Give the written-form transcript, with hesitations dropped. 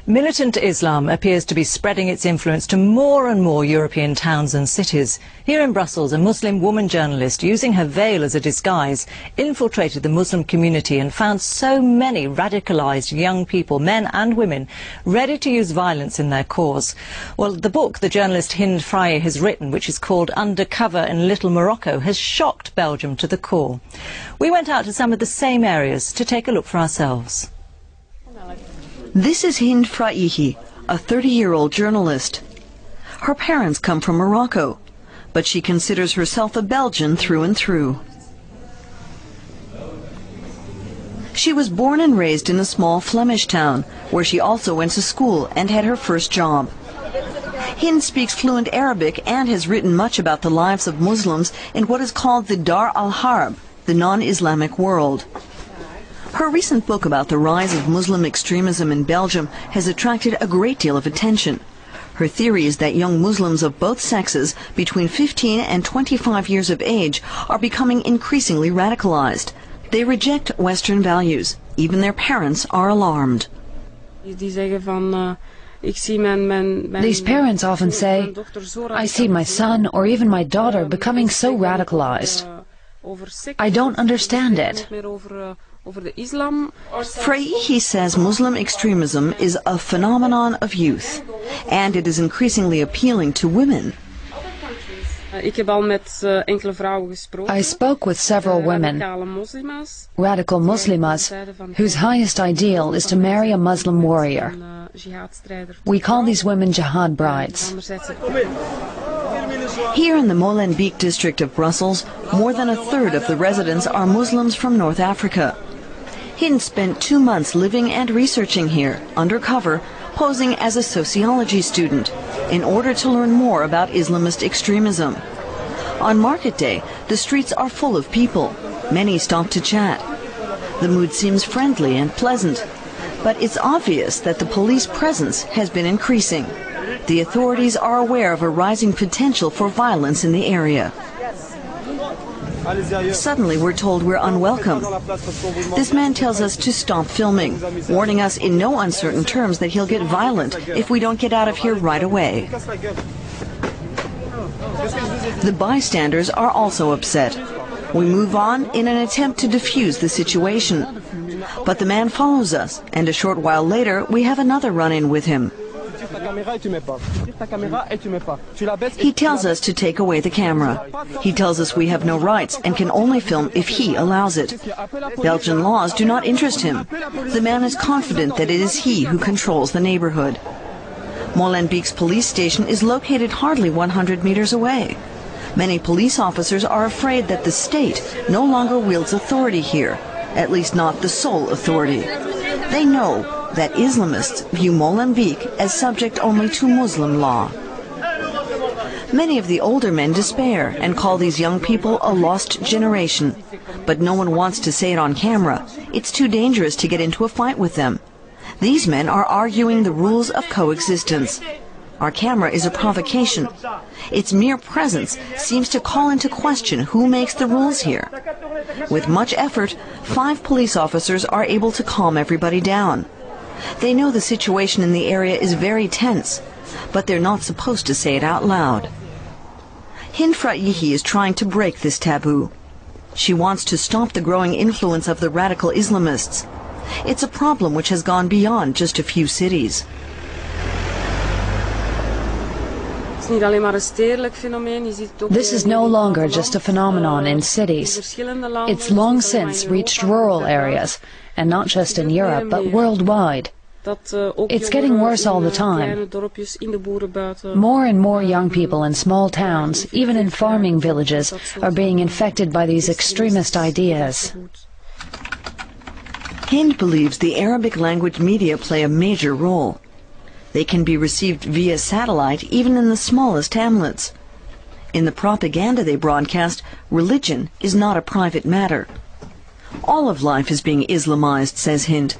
Militant Islam appears to be spreading its influence to more and more European towns and cities. Here in Brussels, a Muslim woman journalist, using her veil as a disguise, infiltrated the Muslim community and found so many radicalised young people, men and women, ready to use violence in their cause. Well, the book the journalist Hind Frye has written, which is called Undercover in Little Morocco, has shocked Belgium to the core. We went out to some of the same areas to take a look for ourselves. This is Hind Frye, a 30-year-old journalist. Her parents come from Morocco, but she considers herself a Belgian through and through. She was born and raised in a small Flemish town, where she also went to school and had her first job. Hind speaks fluent Arabic and has written much about the lives of Muslims in what is called the Dar al-Harb, the non-Islamic world. Her recent book about the rise of Muslim extremism in Belgium has attracted a great deal of attention. Her theory is that young Muslims of both sexes, between 15 and 25 years of age, are becoming increasingly radicalized. They reject Western values. Even their parents are alarmed. These parents often say, "I see my son or even my daughter becoming so radicalized. I don't understand it." Frye says Muslim extremism is a phenomenon of youth, and it is increasingly appealing to women. I spoke with several women, radical Muslimas, whose highest ideal is to marry a Muslim warrior. We call these women jihad brides. Here in the Molenbeek district of Brussels, more than a third of the residents are Muslims from North Africa. Hind spent 2 months living and researching here, undercover, posing as a sociology student, in order to learn more about Islamist extremism. On market day, the streets are full of people. Many stop to chat. The mood seems friendly and pleasant, but it's obvious that the police presence has been increasing. The authorities are aware of a rising potential for violence in the area. Suddenly we're told we're unwelcome. This man tells us to stop filming, warning us in no uncertain terms that he'll get violent if we don't get out of here right away. The bystanders are also upset. We move on in an attempt to defuse the situation. But the man follows us, and a short while later we have another run-in with him. He tells us to take away the camera. He tells us we have no rights and can only film if he allows it. Belgian laws do not interest him. The man is confident that it is he who controls the neighborhood. Molenbeek's police station is located hardly 100 meters away. Many police officers are afraid that the state no longer wields authority here, at least not the sole authority. They know that Islamists view Molenbeek as subject only to Muslim law. Many of the older men despair and call these young people a lost generation. But no one wants to say it on camera. It's too dangerous to get into a fight with them. These men are arguing the rules of coexistence. Our camera is a provocation. Its mere presence seems to call into question who makes the rules here. With much effort, 5 police officers are able to calm everybody down. They know the situation in the area is very tense, but they're not supposed to say it out loud. Hind Frye is trying to break this taboo. She wants to stop the growing influence of the radical Islamists. It's a problem which has gone beyond just a few cities. This is no longer just a phenomenon in cities. It's long since reached rural areas, and not just in Europe, but worldwide. It's getting worse all the time. More and more young people in small towns, even in farming villages, are being infected by these extremist ideas. Hind believes the Arabic language media play a major role. They can be received via satellite even in the smallest hamlets. In the propaganda they broadcast, religion is not a private matter. All of life is being Islamized, says Hind.